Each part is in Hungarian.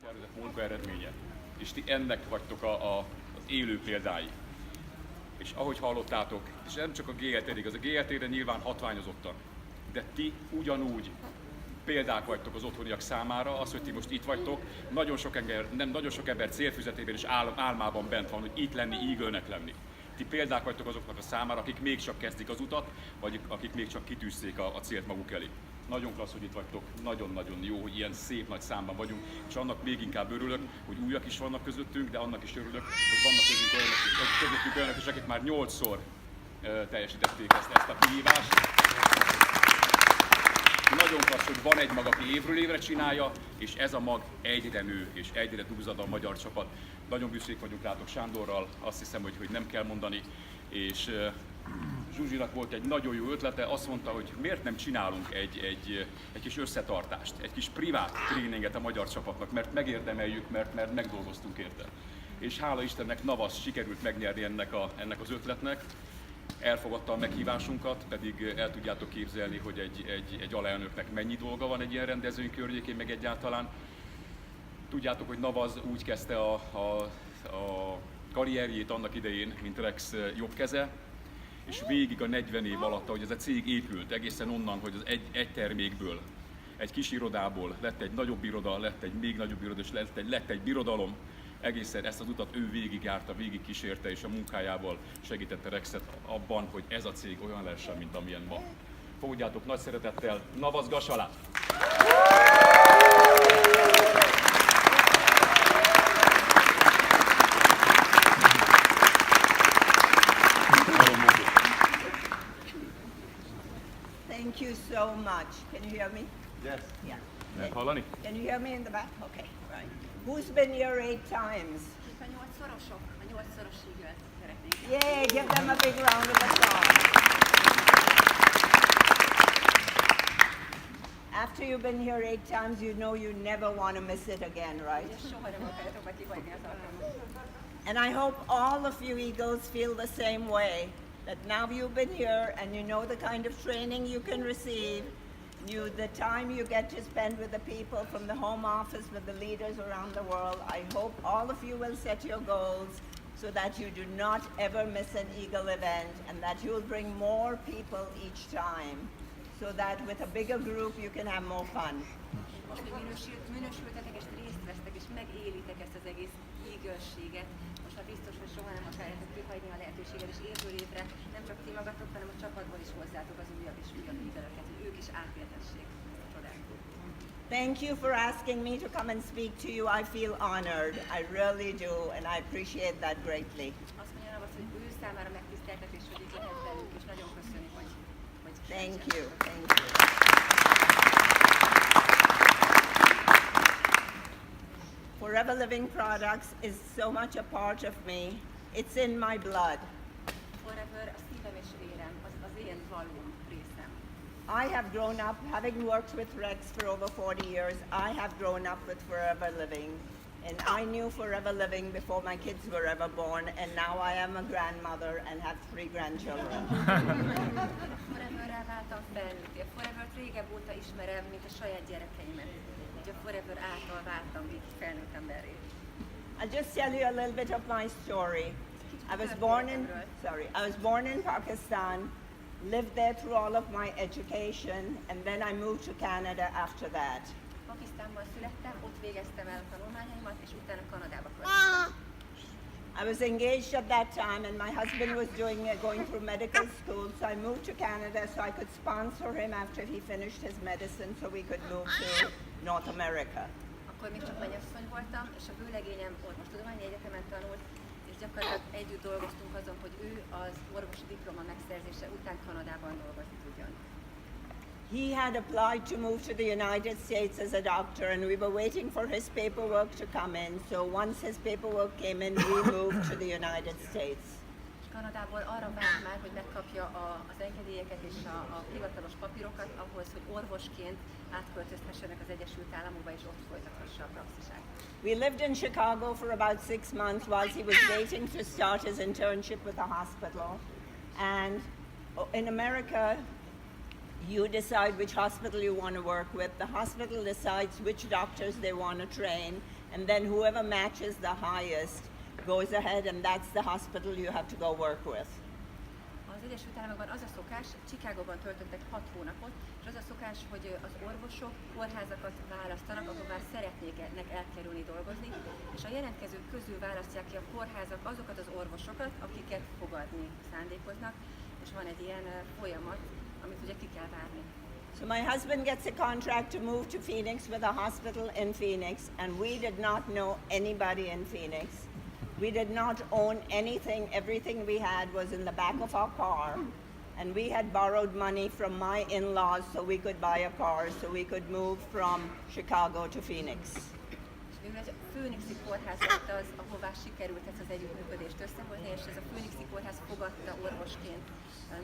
áttervezett munka eredménye, és ti ennek vagytok az élő példái. És ahogy hallottátok, és nem csak a GLT-ig, az a GLT-re nyilván hatványozottak, de ti ugyanúgy példák vagytok az otthoniak számára, az, hogy ti most itt vagytok, nagyon sok ember célfüzetében és álmában bent van, hogy itt lenni, Eagle-nek lenni. Ti példák vagytok azoknak a számára, akik még csak kezdik az utat, vagy akik még csak kitűzték a célt maguk elé. Nagyon klassz, hogy itt vagytok, nagyon-nagyon jó, hogy ilyen szép nagy számban vagyunk, és annak még inkább örülök, hogy újak is vannak közöttünk, de annak is örülök, hogy vannak közöttünk olyanok is, akik már 8-szor teljesítették ezt a kihívást. Nagyon klassz, hogy van egy mag, aki évről évre csinálja, és ez a mag egyre nő, és egyre duzzad a magyar csapat. Nagyon büszkék vagyunk rátok Sándorral, azt hiszem, hogy nem kell mondani, és Zsuzsinak volt egy nagyon jó ötlete, azt mondta, hogy miért nem csinálunk egy kis összetartást, egy kis privát tréninget a magyar csapatnak, mert megérdemeljük, mert megdolgoztunk érte. És hála Istennek Navaz sikerült megnyerni ennek az ötletnek, elfogadta a meghívásunkat, pedig el tudjátok képzelni, hogy egy alelnöknek mennyi dolga van egy ilyen rendezvény környékén, meg egyáltalán. Tudjátok, hogy Navaz úgy kezdte a karrierjét annak idején, mint Rex jobb keze, és végig a 40 év alatt, ahogy ez a cég épült, egészen onnan, hogy az egy termékből, egy kis irodából lett egy nagyobb iroda, lett egy még nagyobb iroda, és lett egy birodalom, egészen ezt az utat ő végigjárta, végig kísérte, és a munkájával segítette Rexet abban, hogy ez a cég olyan lehessen, mint amilyen ma. Fogadjátok nagy szeretettel Navaz Ghaswalát! Thank you so much. Can you hear me? Yes. Yeah. Lehet hallani? Can you hear me in the back? Okay, right. Who's been here 8 times? A 8-szorosok, a 8-szoros Eagle-t szeretnénk. Yay, give them a big round of applause. After you've been here 8 times, you know you never want to miss it again, right? És soha nem akarjátok meg kihagyni az alkalmat. And I hope all of you Eagles feel the same way, that now you've been here and you know the kind of training you can receive, the time you get to spend with the people from the home office, with the leaders around the world. I hope all of you will set your goals so that you do not ever miss an Eagle event and that you will bring more people each time so that with a bigger group you can have more fun. Most, hogy minősültetek és részt vesztek és megélitek ezt az egész Eagle-séget, most már biztos, hogy soha nem akarjátok kihagyni a lehetőséget, és évről évre nem csak ti magatok, hanem a csapatból is hozzátok az újabb és újabb Eagle-öket, hogy ők is átélhessék ezt a csodát. Thank you for asking me to come and speak to you. I feel honored. I really do, and I appreciate that greatly. Azt mondja Navaz, hogy ő számára megtiszteltetés, hogy itt lehet velünk, és nagyon köszönjük, hogy Thank you. Thank you. Forever Living Products is so much a part of me. It's in my blood. Forever a szívem és vérem, az én valóm részem. I have grown up, having worked with Rex for over 40 years, I have grown up with Forever Living. And I knew Forever Living before my kids were ever born, and now I am a grandmother and have 3 grandchildren. Foreverrel váltam felnőtt, a Forever-t régebb óta ismerem, mint a saját gyerekeimet. Így a Forever által váltam így felnőtt emberré. I'll just tell you a little bit of my story. I was born in Pakistan, lived there through all of my education, and then I moved to Canada after that. Pakisztánban születtem, ott végeztem el a tanulmányaimat, és utána Kanadába költöztem. I was engaged at that time, and my husband was going through medical school, so I moved to Canada so I could sponsor him after he finished his medicine so we could move to North America. Akkor még csak mennyasszony voltam, és a vőlegényem orvostudományi egyetemen tanult, és gyakorlatilag együtt dolgoztunk azon, hogy ő az orvosi diploma megszerzése után Kanadában dolgozni tudjon. He had applied to move to the United States as a doctor, and we were waiting for his paperwork to come in. So once his paperwork came in, we moved to the United States. Kanadából arra várt már, hogy megkapja az engedélyeket és a hivatalos papírokat ahhoz, hogy orvosként átköltözhessenek az Egyesült Államokba és ott folytathassa a praxisát. We lived in Chicago for about 6 months while he was waiting to start his internship with the hospital. And in America, You decide which hospital you want to work with. The hospital decides which doctors they want to train, and then whoever matches the highest goes ahead, and that's the hospital you have to go work with. Az Egyesült Államokban az a szokás, Chicagóban töltöttek 6 hónapot, és az a szokás, hogy az orvosok kórházakat választanak, ahová szeretnének elkerülni dolgozni, és a jelentkezők közül választják ki a kórházak azokat az orvosokat, akiket fogadni szándékoznak, és van egy ilyen folyamat, amit ugye ki kell várni. So my husband gets a contract to move to Phoenix with a hospital in Phoenix, and we did not know anybody in Phoenix. We did not own anything. Everything we had was in the back of our car, and we had borrowed money from my in-laws so we could buy a car, so we could move from Chicago to Phoenix. És végül egy Phoenixi kórház lett az, ahová sikerült ezt az együttműködést összehozni, és ez a Phoenixi kórház fogadta orvosként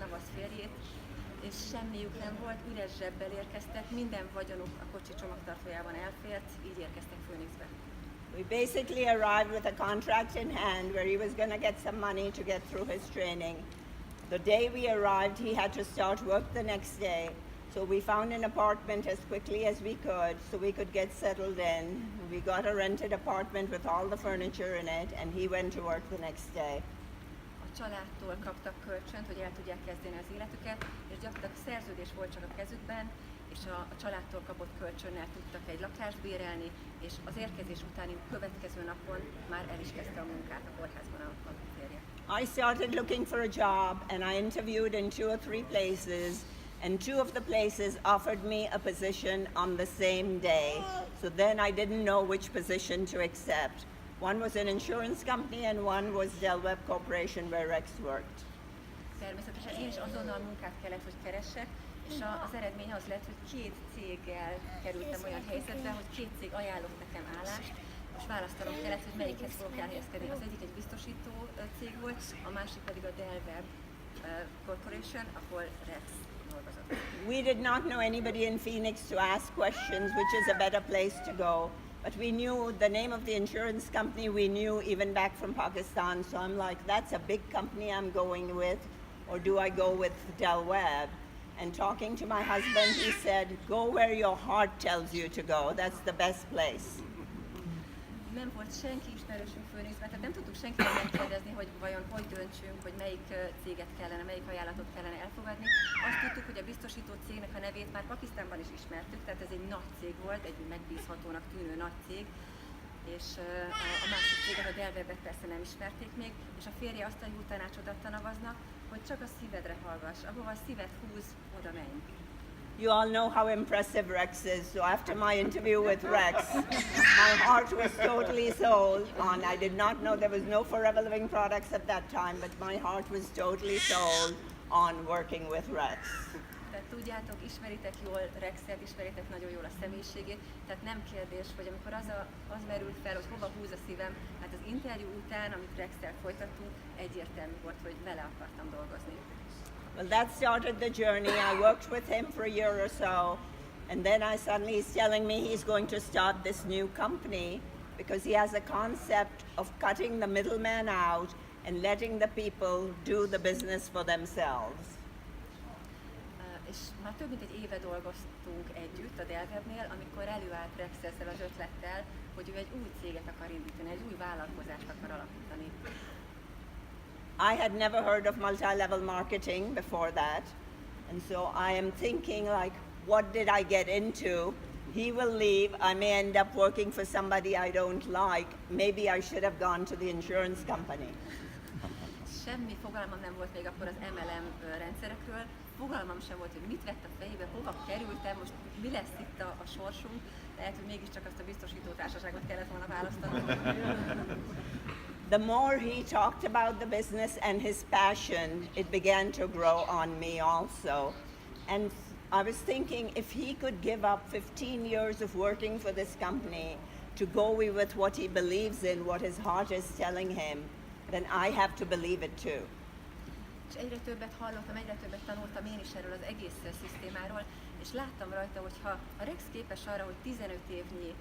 Navaz férjét, és semmiük nem volt, üres zsebbel érkeztek, minden vagyonuk a kocsi csomagtartójában elfért, így érkeztek Phoenixbe. We basically arrived with a contract in hand where he was going to get some money to get through his training. The day we arrived, he had to start work the next day. So we found an apartment as quickly as we could so we could get settled in. We got a rented apartment with all the furniture in it, and he went to work the next day. A családtól kaptak kölcsönt, hogy el tudják kezdeni az életüket, és gyakorlatilag szerződés volt csak a kezükben, és a családtól kapott kölcsönnel tudtak egy lakást bérelni, és az érkezés utáni következő napon már el is kezdte a munkát a kórházban a férje. I started looking for a job, and I interviewed in 2 or 3 places, and 2 of the places offered me a position on the same day. So then I didn't know which position to accept. One was an insurance company and one was Del Webb Corporation where Rex worked. Természetesen én is azonnal munkát kellett, hogy keressek, és az eredmény az lett, hogy 2 céggel kerültem olyan helyzetbe, hogy 2 cég ajánlott nekem állást, és választanom kellett, hogy melyikhez fogok elhelyezkedni. Az egyik egy biztosító cég volt, a másik pedig a Del Webb Corporation, ahol Rex dolgozott. We did not know anybody in Phoenix to ask questions, which is a better place to go. But we knew the name of the insurance company, we knew even back from Pakistan. So I'm like, that's a big company I'm going with, or do I go with Del Webb? And talking to my husband, he said, go where your heart tells you to go. That's the best place. Nem volt senki ismerősünk Phoenixben, tehát nem tudtuk senkitől megkérdezni, hogy vajon hogy döntsünk, hogy melyik céget kellene, melyik ajánlatot kellene elfogadni. Azt tudtuk, hogy a biztosító cégnek a nevét már Pakisztánban is ismertük, tehát ez egy nagy cég volt, egy megbízhatónak tűnő nagy cég, és a másik céget, a Del Webbet persze nem ismerték még, és a férje azt a jó tanácsot adta Navaznak, hogy csak a szívedre hallgass, ahova a szíved húz, oda menj. You all know how impressive Rex is, so after my interview with Rex, my heart was totally sold on. I did not know there was no Forever Living products at that time, but my heart was totally sold on working with Rex. Tehát tudjátok, ismeritek jól Rexet, ismeritek nagyon jól a személyiségét, tehát nem kérdés, hogy amikor az merült fel, hogy hova húz a szívem, hát az interjú után, amit Rexel folytattunk, egyértelmű volt, hogy vele akartam dolgozni. Well, that started the journey. I worked with him for a year or so, and then he's telling me he's going to start this new company because he has a concept of cutting the middleman out and letting the people do the business for themselves. És már több mint egy éve dolgoztunk együtt a Del Webbnél, amikor előállt Rex ezzel az ötlettel, hogy ő egy új céget akar indítani, egy új vállalkozást akar alapítani. I had never heard of multi-level marketing before that, and so I am thinking like, what did I get into? He will leave, I may end up working for somebody I don't like. Maybe I should have gone to the insurance company. Semmi fogalmam nem volt még akkor az MLM rendszerekről, fogalmam sem volt, hogy mit vett a fejébe, hova kerültem, most mi lesz itt a sorsunk, lehet, hogy mégiscsak azt a biztosító társaságot kellett volna választanom. The more he talked about the business and his passion, it began to grow on me also. And I was thinking if he could give up 15 years of working for this company to go with what he believes in, what his heart is telling him, then I have to believe it too. És egyre többet hallottam, egyre többet tanultam én is erről az egész szisztémáról, és láttam rajta, hogy ha a Rex képes arra, hogy 15 évnyi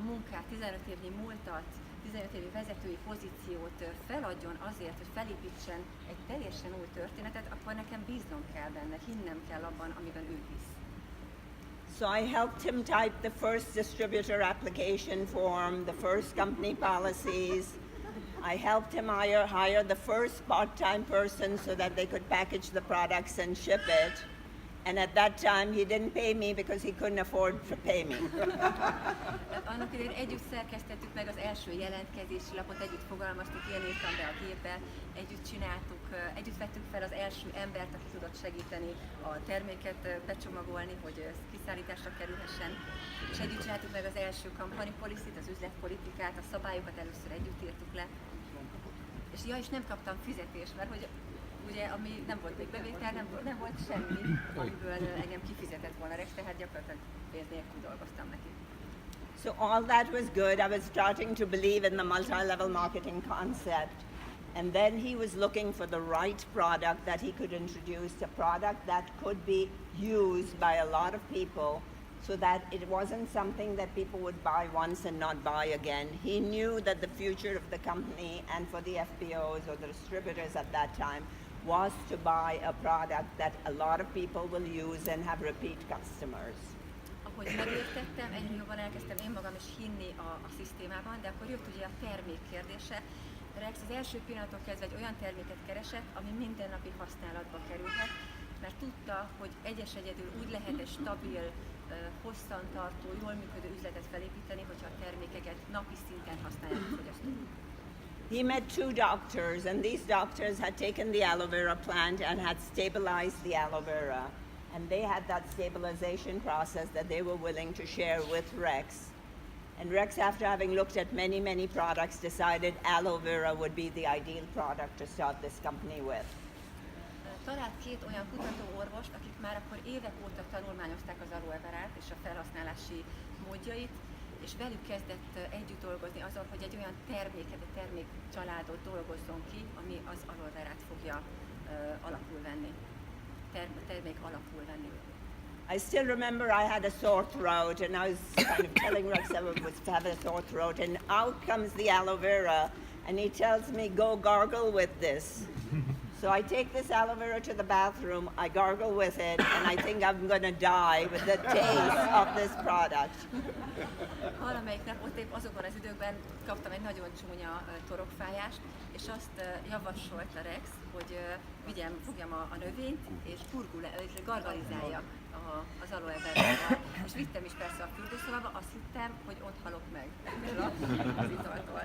munkát, 15 évnyi múltat 15 évi vezetői pozíciót feladjon azért, hogy felépítsen egy teljesen új történetet, akkor nekem bíznom kell benne, hinnem kell abban, amiben ő hisz. So I helped him type the first distributor application form, the first company policies. I helped him hire the first part-time person so that they could package the products and ship it. And at that time, he didn't pay me because he couldn't afford to pay me. Annak idején együtt szerkesztettük meg az első jelentkezési lapot, együtt fogalmaztuk, én írtam be a gépbe, együtt csináltuk, együtt vettük fel az első embert, aki tudott segíteni a terméket becsomagolni, hogy ez kiszállításra kerülhessen, és együtt csináltuk meg az első company policy-t, az üzletpolitikát, a szabályokat először együtt írtuk le. És ja, és nem kaptam fizetést, mert hogy ugye, ami nem volt még bevétel, nem volt semmi, amiből engem kifizetett volna Rex, tehát gyakorlatilag pénz nélkül dolgoztam neki. So all that was good. I was starting to believe in the multi-level marketing concept. And then he was looking for the right product that he could introduce, a product that could be used by a lot of people so that it wasn't something that people would buy once and not buy again. He knew that the future of the company and for the FBOs or the distributors at that time was to buy a product that a lot of people will use and have repeat customers. Ahogy megértettem, egyre jobban elkezdtem én magam is hinni a szisztémában, de akkor jött ugye a termék kérdése. Rex az első pillanattól kezdve egy olyan terméket keresett, ami mindennapi használatba kerülhet, mert tudta, hogy egyedül úgy lehet egy stabil, hosszantartó, jól működő üzletet felépíteni, hogyha a termékeket napi szinten használják a fogyasztók. He met two doctors, and these doctors had taken the aloe vera plant and had stabilized the aloe vera. And they had that stabilization process that they were willing to share with Rex. And Rex, after having looked at many, many products, decided aloe vera would be the ideal product to start this company with. Talált két olyan kutatóorvost, akik már akkor évek óta tanulmányozták az aloe verát és a felhasználási módjait, és velük kezdett együtt dolgozni azon, hogy egy olyan terméket, egy termékcsaládot dolgozzon ki, ami az aloe verát fogja alapul venni, termék alapul venni. I still remember I had a sore throat, and I was kind of telling Rex I was to have a sore throat, and out comes the aloe vera, and he tells me, go gargle with this. So I take this aloe vera to the bathroom, I gargle with it, and I think I'm going to die with the taste of this product. Valamelyik nap ott épp azokban az időkben kaptam egy nagyon csúnya torokfájást, és azt javasolta Rex, hogy fogjam a növényt, és gargalizálja az aloe verával. És vittem is persze a fürdőszobába, azt hittem, hogy ott halok meg ebből az italtól.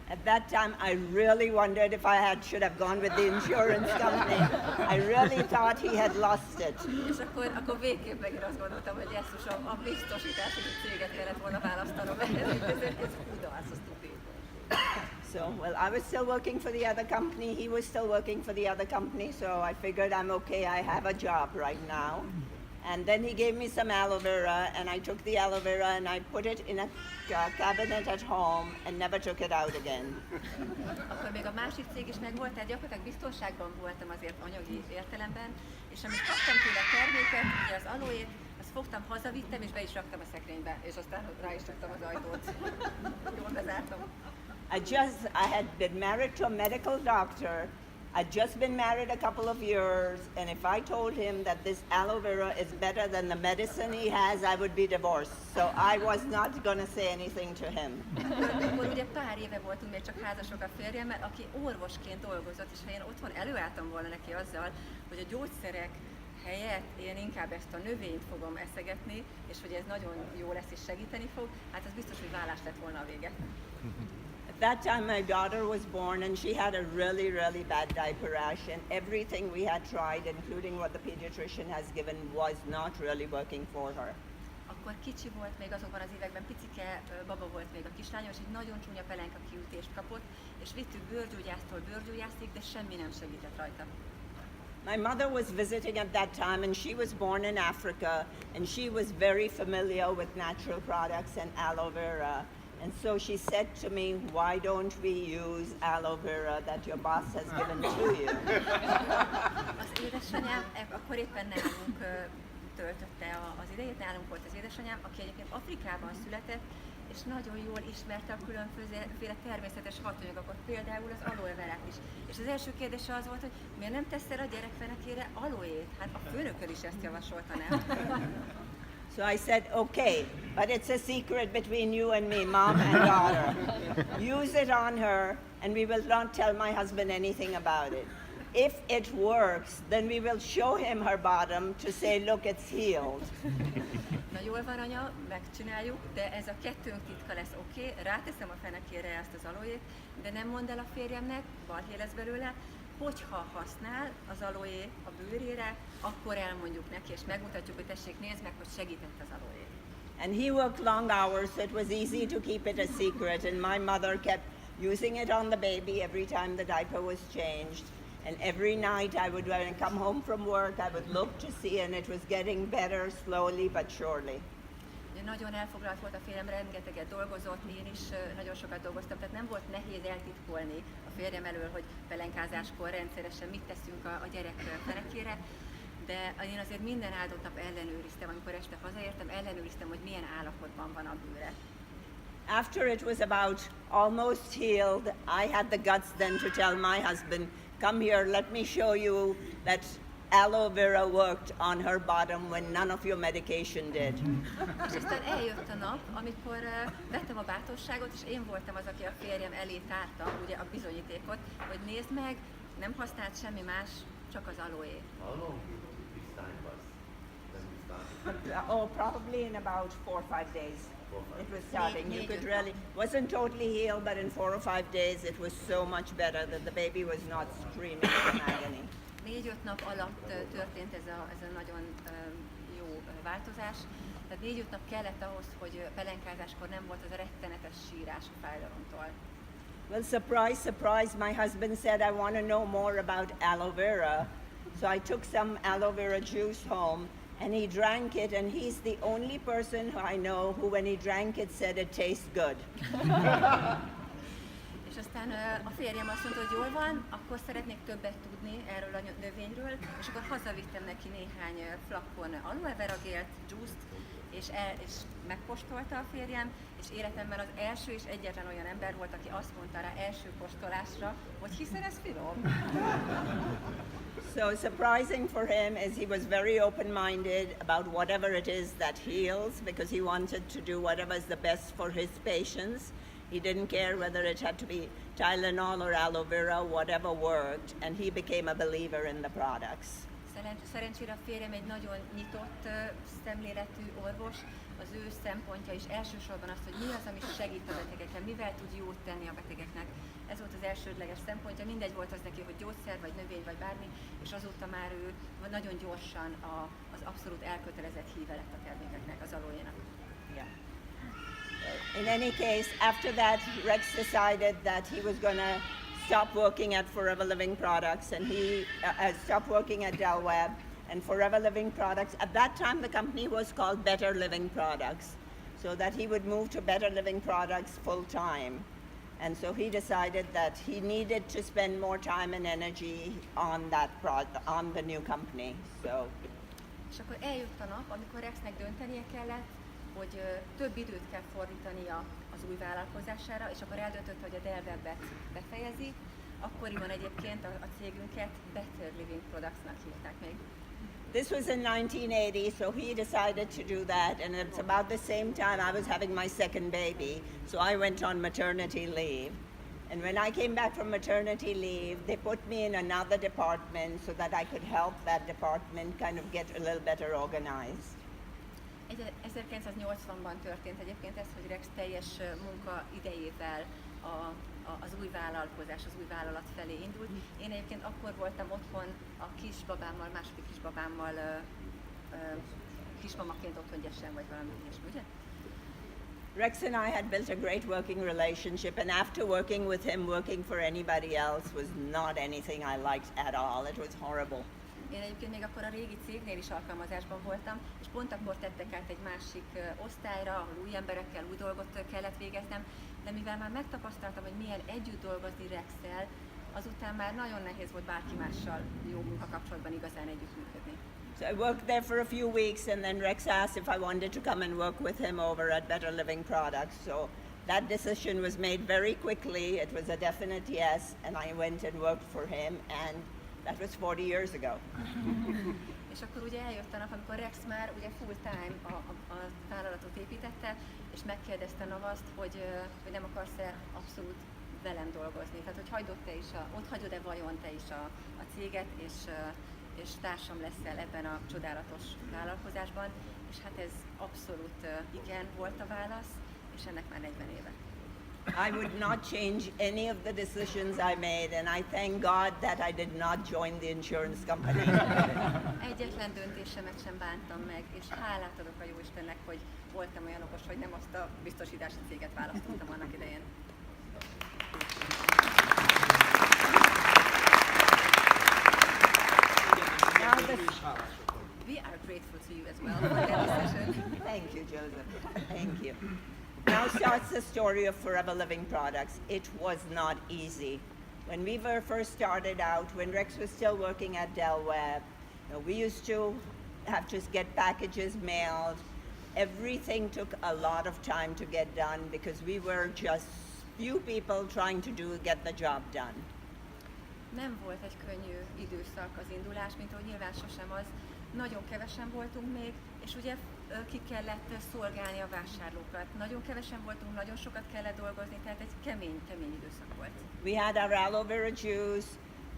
At that time, I really wondered if I should have gone with the insurance company. I really thought he had lost it. És akkor végképp megint azt gondoltam, hogy Jesszusom, a biztosítási céget kellett volna választanom, ez kudarc, az stupid. So, well, I was still working for the other company. He was still working for the other company. So I figured I'm okay. I have a job right now. And then he gave me some aloe vera, and I took the aloe vera and I put it in a cabinet at home and never took it out again. Akkor még a másik cég is megvolt, tehát gyakorlatilag biztonságban voltam azért anyagi értelemben, és amit kaptam tőle a terméket, ugye az aloét, azt fogtam, hazavittem, és be is raktam a szekrénybe, és aztán rá is raktam az ajtót. Jól bezártam. I had been married to a medical doctor. I'd just been married a couple of years, and if I told him that this aloe vera is better than the medicine he has, I would be divorced. So I was not going to say anything to him. Akkor ugye pár éve voltunk még csak házasok a férjemmel, aki orvosként dolgozott, és ha én otthon előálltam volna neki azzal, hogy a gyógyszerek helyett én inkább ezt a növényt fogom eszegetni, és hogy ez nagyon jó lesz és segíteni fog, hát az biztos, hogy vállás lett volna a vége. At that time, my daughter was born, and she had a really, really bad diaper rash, and everything we had tried, including what the pediatrician has given, was not really working for her. Akkor kicsi volt még azokban az években, picike baba volt még a kislányom, és egy nagyon csúnya pelenka kiütést kapott, és vittük bőrgyógyásztól bőrgyógyászig, de semmi nem segített rajta. My mother was visiting at that time, and she was born in Africa, and she was very familiar with natural products and aloe vera. And so she said to me, why don't we use aloe vera that your boss has given to you? Az édesanyám akkor éppen nálunk töltötte az idejét, nálunk volt az édesanyám, aki egyébként Afrikában született, és nagyon jól ismerte a különféle természetes hatóanyagokat, például az aloe verát is. És az első kérdése az volt, hogy miért nem teszel a gyerek fenekére aloét? Hát a főnököd is ezt javasolta, nem? So I said, okay, but it's a secret between you and me, mom and daughter. Use it on her, and we will not tell my husband anything about it. If it works, then we will show him her bottom to say, look, it's healed. Na jól van, anya, megcsináljuk, de ez a kettőnk titka lesz, oké? Ráteszem a fenekére ezt az aloét, de nem mondd el a férjemnek, balhé lesz belőle, hogyha használ az aloé a bőrére, akkor elmondjuk neki, és megmutatjuk, hogy tessék, nézd meg, hogy segített az aloé. And he worked long hours, so it was easy to keep it a secret. And my mother kept using it on the baby every time the diaper was changed. And every night when I come home from work, I would look to see, and it was getting better slowly but surely. Nagyon elfoglalt volt a férjem, rengeteget dolgozott, én is nagyon sokat dolgoztam, tehát nem volt nehéz eltitkolni a férjem elől, hogy pelenkázáskor rendszeresen mit teszünk a gyerek fenekére, de én azért minden áldott nap ellenőriztem, amikor este hazaértem, ellenőriztem, hogy milyen állapotban van a bőre. After it was about almost healed, I had the guts then to tell my husband, come here, let me show you that aloe vera worked on her bottom when none of your medication did. És aztán eljött a nap, amikor vettem a bátorságot, és én voltam az, aki a férjem elé tárta ugye a bizonyítékot, hogy nézd meg, nem használt semmi más, csak az aloé. How long this time was when you started? Oh, probably in about 4 or 5 days. It was starting. You could really, wasn't totally healed, but in 4 or 5 days it was so much better that the baby was not screaming in agony. 4-5 nap alatt történt ez a nagyon jó változás. Tehát 4-5 nap kellett ahhoz, hogy pelenkázáskor nem volt az a rettenetes sírás a fájdalomtól. Well, surprise, surprise, my husband said, I want to know more about aloe vera. So I took some aloe vera juice home and he drank it, and he's the only person who I know who, when he drank it, said it tastes good. És aztán a férjem azt mondta, hogy jól van, akkor szeretnék többet tudni erről a növényről, és akkor hazavittem neki néhány flakon aloe vera gélt, juice-t, és megkóstolta a férjem, és életemben az első és egyetlen olyan ember volt, aki azt mondta rá első kóstolásra, hogy hiszen ez finom. So surprising for him is he was very open-minded about whatever it is that heals, because he wanted to do whatever is the best for his patients. He didn't care whether it had to be Tylenol or aloe vera, whatever worked, and he became a believer in the products. Szerencsére a férjem egy nagyon nyitott szemléletű orvos, az ő szempontja is elsősorban az, hogy mi az, ami segít a betegeken, mivel tud jót tenni a betegeknek. Ez volt az elsődleges szempontja, mindegy volt az neki, hogy gyógyszer, vagy növény, vagy bármi, és azóta már ő nagyon gyorsan az abszolút elkötelezett híve lett a termékeknek, az aloénak. Yeah. In any case, after that, Rex decided that he was going to stop working at Forever Living Products, and he stopped working at Del Webb and Forever Living Products. At that time, the company was called Better Living Products, so that he would move to Better Living Products full time. And so he decided that he needed to spend more time and energy on on the new company. So. És akkor eljött a nap, amikor Rexnek döntenie kellett, hogy több időt kell fordítania az új vállalkozására, és akkor eldöntött, hogy a Del Webbet befejezi. Akkoriban egyébként a cégünket Better Living Products-nak hívták még. This was in 1980, so he decided to do that, and it's about the same time I was having my second baby, so I went on maternity leave. And when I came back from maternity leave, they put me in another department so that I could help that department kind of get a little better organized. 1980-ban történt egyébként ez, hogy Rex teljes munka idejével az új vállalkozás, az új vállalat felé indult. Én egyébként akkor voltam otthon a kisbabámmal, második kisbabámmal, kismamaként otthon gyesen, vagy valami ilyesmi, ugye? Rex and I had built a great working relationship, and after working with him, working for anybody else was not anything I liked at all. It was horrible. Én egyébként még akkor a régi cégnél is alkalmazásban voltam, és pont akkor tettek át egy másik osztályra, ahol új emberekkel új dolgot kellett végeznem, de mivel már megtapasztaltam, hogy milyen együtt dolgozni Rexszel, azután már nagyon nehéz volt bárki mással jó munkakapcsolatban igazán együttműködni. So I worked there for a few weeks, and then Rex asked if I wanted to come and work with him over at Better Living Products. So that decision was made very quickly. It was a definite yes, and I went and worked for him, and that was 40 years ago. És akkor ugye eljött a nap, amikor Rex már ugye full-time a vállalatot építette, és megkérdezte Navazt, hogy nem akarsz-e abszolút velem dolgozni. Tehát, hogy ott hagyod-e vajon te is a céget, és társam leszel ebben a csodálatos vállalkozásban. És hát ez abszolút igen volt a válasz, és ennek már 40 éve. I would not change any of the decisions I made, and I thank God that I did not join the insurance company. Egyetlen döntésemet sem bántam meg, és hálát adok a Jóistennek, hogy voltam olyan okos, hogy nem azt a biztosítási céget választottam annak idején. We are grateful to you as well for that decision. Thank you, Joseph. Thank you. Now starts the story of Forever Living Products. It was not easy. When we were first started out, when Rex was still working at Del Webb, we used to have to get packages mailed. Everything took a lot of time to get done because we were just few people trying to get the job done. Nem volt egy könnyű időszak az indulás, mint ahogy nyilván sosem az. Nagyon kevesen voltunk még, és ugye ki kellett szolgálni a vásárlókat. Nagyon kevesen voltunk, nagyon sokat kellett dolgozni, tehát egy kemény időszak volt. We had our aloe vera juice,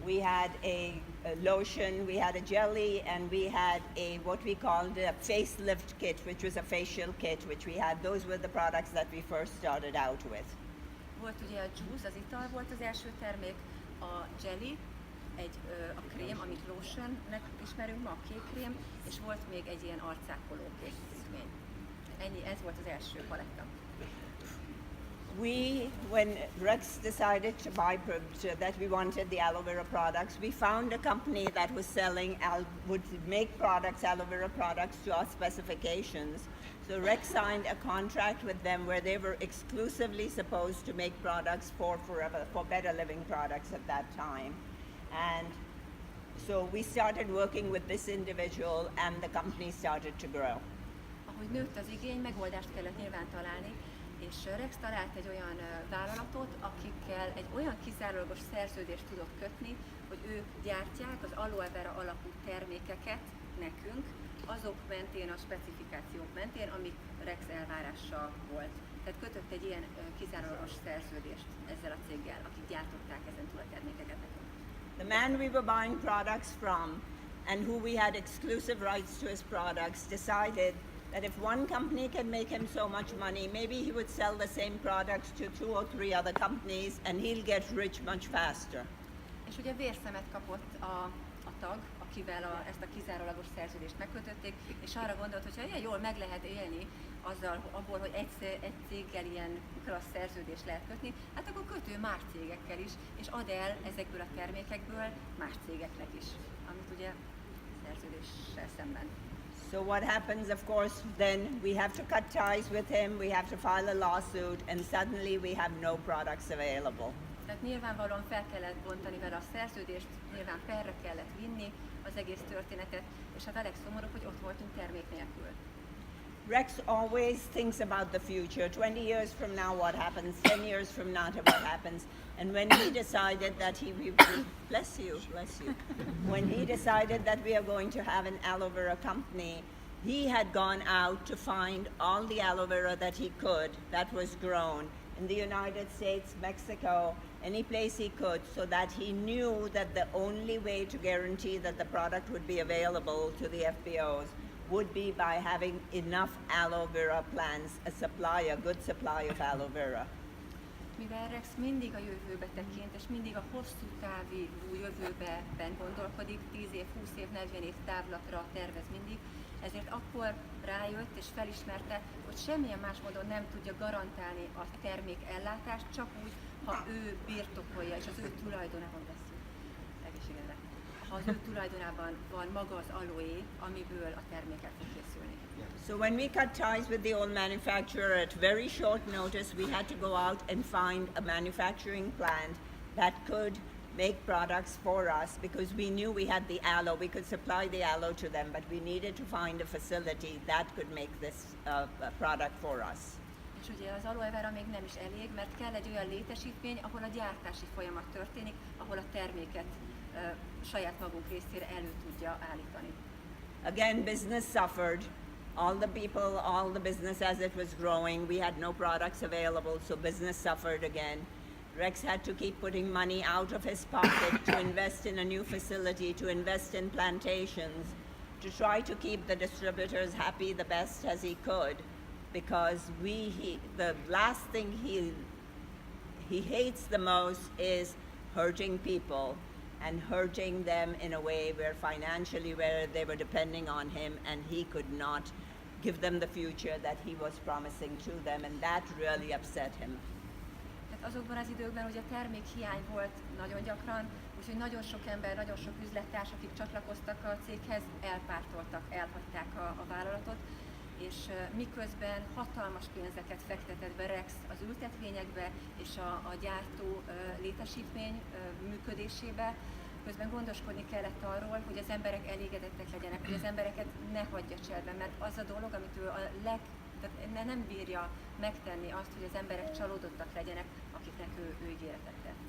we had a lotion, we had a jelly, and we had what we called a facelift kit, which was a facial kit, which we had. Those were the products that we first started out with. Volt ugye a juice, az ital volt az első termék, a jelly, a krém, amit lotionnek ismerünk ma, a kék krém, és volt még egy ilyen arcápoló készítmény. Ennyi, ez volt az első paletta. When Rex decided to buy that we wanted the aloe vera products, we found a company that was would make aloe vera products to our specifications. So Rex signed a contract with them where they were exclusively supposed to make products for Better Living Products at that time. And so we started working with this individual, and the company started to grow. Ahogy nőtt az igény, megoldást kellett nyilván találni, és Rex talált egy olyan vállalatot, akikkel egy olyan kizárólagos szerződést tudott kötni, hogy ők gyártják az aloe vera alapú termékeket nekünk, azok mentén, a specifikációk mentén, amik Rex elvárása volt. Tehát kötött egy ilyen kizárólagos szerződést ezzel a céggel, akik gyártották ezen túl a termékeket nekünk. The man we were buying products from and who we had exclusive rights to his products decided that if one company can make him so much money, maybe he would sell the same products to 2 or 3 other companies and he'll get rich much faster. És ugye vérszemet kapott a tag, akivel ezt a kizárólagos szerződést megkötötték, és arra gondolt, hogy ha ilyen jól meg lehet élni abból, hogy egy céggel ilyen klassz szerződést lehet kötni, hát akkor kötő más cégekkel is, és ad el ezekből a termékekből más cégeknek is, amit ugye szerződéssel szemben. So what happens, of course, then we have to cut ties with him, we have to file a lawsuit, and suddenly we have no products available. Tehát nyilvánvalóan fel kellett bontani vele a szerződést, nyilván perre kellett vinni az egész történetet, és hát a legszomorúbb, hogy ott voltunk termék nélkül. Rex always thinks about the future. 20 years from now, what happens? 10 years from now, what happens? And when he decided that bless you, when he decided that we are going to have an aloe vera company, he had gone out to find all the aloe vera that he could that was grown in the United States, Mexico, any place he could, so that he knew that the only way to guarantee that the product would be available to the FBOs would be by having enough aloe vera plants, a good supply of aloe vera. Mivel Rex mindig a jövőbe tekint, és mindig a hosszú távú jövőben gondolkodik, 10 év, 20 év, 40 év távlatra tervez mindig, ezért akkor rájött és felismerte, hogy semmilyen más módon nem tudja garantálni a termék ellátást, csak úgy, ha ő birtokolja, és az ő tulajdonában egészségedre. Ha az ő tulajdonában van maga az aloe, amiből a termékek fog készülni. So when we cut ties with the old manufacturer at very short notice, we had to go out and find a manufacturing plant that could make products for us because we knew we had the aloe. We could supply the aloe to them, but we needed to find a facility that could make this product for us. És ugye az aloe vera még nem is elég, mert kell egy olyan létesítmény, ahol a gyártási folyamat történik, ahol a terméket saját magunk részére elő tudja állítani. Again, business suffered. All the people, all the business as it was growing, we had no products available, so business suffered again. Rex had to keep putting money out of his pocket to invest in a new facility, to invest in plantations, to try to keep the distributors happy the best as he could, because the last thing he hates the most is hurting people and hurting them in a way where financially where they were depending on him and he could not give them the future that he was promising to them, and that really upset him. Tehát azokban az időkben ugye termékhiány volt nagyon gyakran, úgyhogy nagyon sok ember, nagyon sok üzlettárs, akik csatlakoztak a céghez, elpártoltak, elhagyták a vállalatot, és miközben hatalmas pénzeket fektetett be Rex az ültetvényekbe és a gyártó létesítmény működésébe, közben gondoskodni kellett arról, hogy az emberek elégedettek legyenek, hogy az embereket ne hagyja cserben, mert az a dolog, amit ő tehát nem bírja megtenni azt, hogy az emberek csalódottak legyenek, akiknek ő ígéretet tett.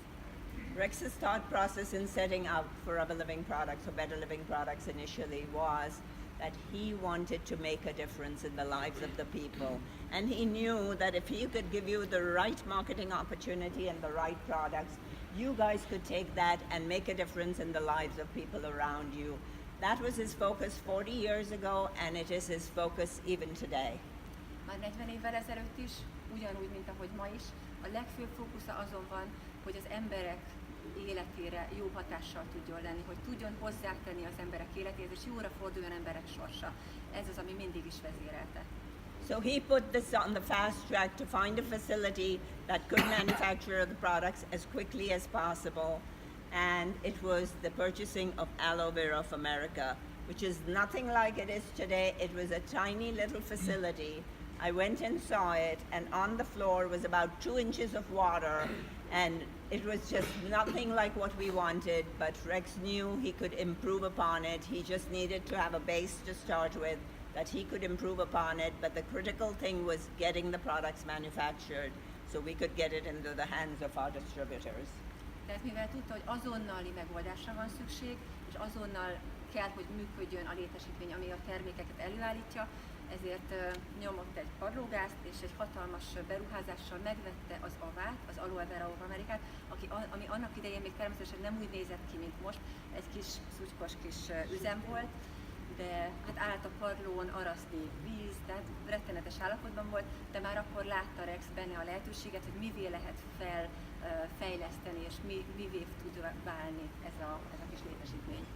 Rex's thought process in setting out Forever Living Products or Better Living Products initially was that he wanted to make a difference in the lives of the people. And he knew that if he could give you the right marketing opportunity and the right products, you guys could take that and make a difference in the lives of people around you. That was his focus 40 years ago, and it is his focus even today. Már 40 évvel ezelőtt is, ugyanúgy, mint ahogy ma is, a legfőbb fókusza azon van, hogy az emberek életére jó hatással tudjon lenni, hogy tudjon hozzátenni az emberek életéhez, és jóra forduljon emberek sorsa. Ez az, ami mindig is vezérelte. So he put this on the fast track to find a facility that could manufacture the products as quickly as possible, and it was the purchasing of Aloe Vera of America, which is nothing like it is today. It was a tiny little facility. I went and saw it, and on the floor was about 2 inches of water, and it was just nothing like what we wanted, but Rex knew he could improve upon it. He just needed to have a base to start with, that he could improve upon it, but the critical thing was getting the products manufactured so we could get it into the hands of our distributors. Tehát mivel tudta, hogy azonnali megoldásra van szükség, és azonnal kell, hogy működjön a létesítmény, ami a termékeket előállítja, ezért nyomott egy padlógázt, és egy hatalmas beruházással megvette az avát, az Aloe Vera of Amerikát, ami annak idején még természetesen nem úgy nézett ki, mint most, egy kis szutykos kis üzem volt, de hát állt a padlón araszni víz, tehát rettenetes állapotban volt, de már akkor látta Rex benne a lehetőséget, hogy mivé lehet fejleszteni, és mivé tud válni ez a kis létesítmény.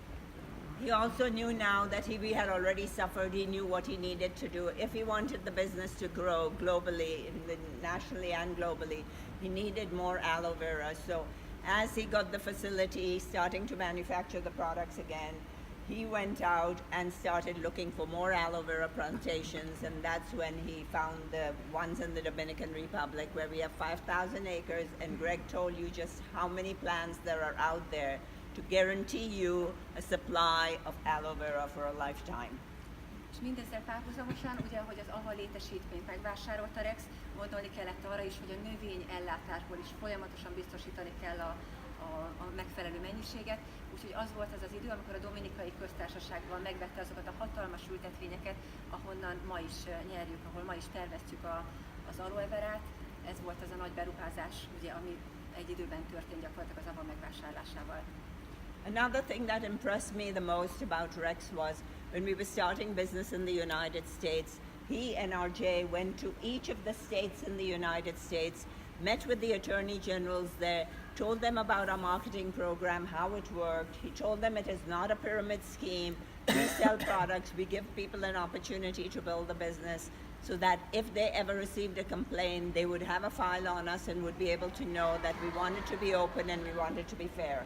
He also knew now that we had already suffered. He knew what he needed to do. If he wanted the business to grow globally, nationally and globally, he needed more aloe vera. So as he got the facility starting to manufacture the products again, he went out and started looking for more aloe vera plantations, and that's when he found the ones in the Dominican Republic where we have 5,000 acres, and Greg told you just how many plants there are out there to guarantee you a supply of aloe vera for a lifetime. És mindezzel párhuzamosan, ugye, ahogy az AVA létesítményt megvásárolta Rex, gondolni kellett arra is, hogy a növény ellátásból is folyamatosan biztosítani kell a megfelelő mennyiséget, úgyhogy az volt az az idő, amikor a Dominikai Köztársaságban megvette azokat a hatalmas ültetvényeket, ahonnan ma is nyerjük, ahol ma is termesztjük az aloe verát. Ez volt az a nagy beruházás, ugye, ami egy időben történt gyakorlatilag az AVA megvásárlásával. Another thing that impressed me the most about Rex was when we were starting business in the United States, he and RJ went to each of the states in the United States, met with the attorney generals there, told them about our marketing program, how it worked. He told them it is not a pyramid scheme. We sell products, we give people an opportunity to build a business so that if they ever received a complaint, they would have a file on us and would be able to know that we wanted to be open and we wanted to be fair.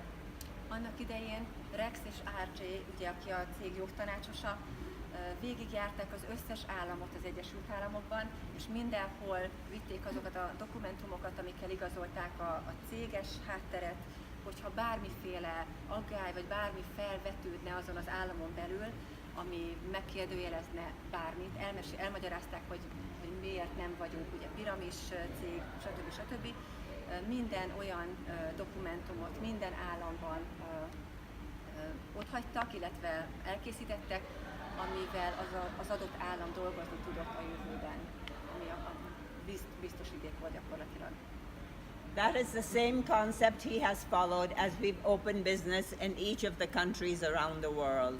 Annak idején Rex és RJ, ugye, aki a cég jogtanácsosa, végigjárták az összes államot az Egyesült Államokban, és mindenhol vitték azokat a dokumentumokat, amikkel igazolták a céges hátteret, hogyha bármiféle aggály vagy bármi felvetődne azon az államon belül, ami megkérdőjelezne bármit, elmagyarázták, hogy miért nem vagyunk ugye piramis cég, stb. Minden olyan dokumentumot minden államban otthagytak, illetve elkészítettek, amivel az adott állam dolgozni tudott a jövőben, ami a biztosíték volt gyakorlatilag. That is the same concept he has followed as we've opened business in each of the countries around the world.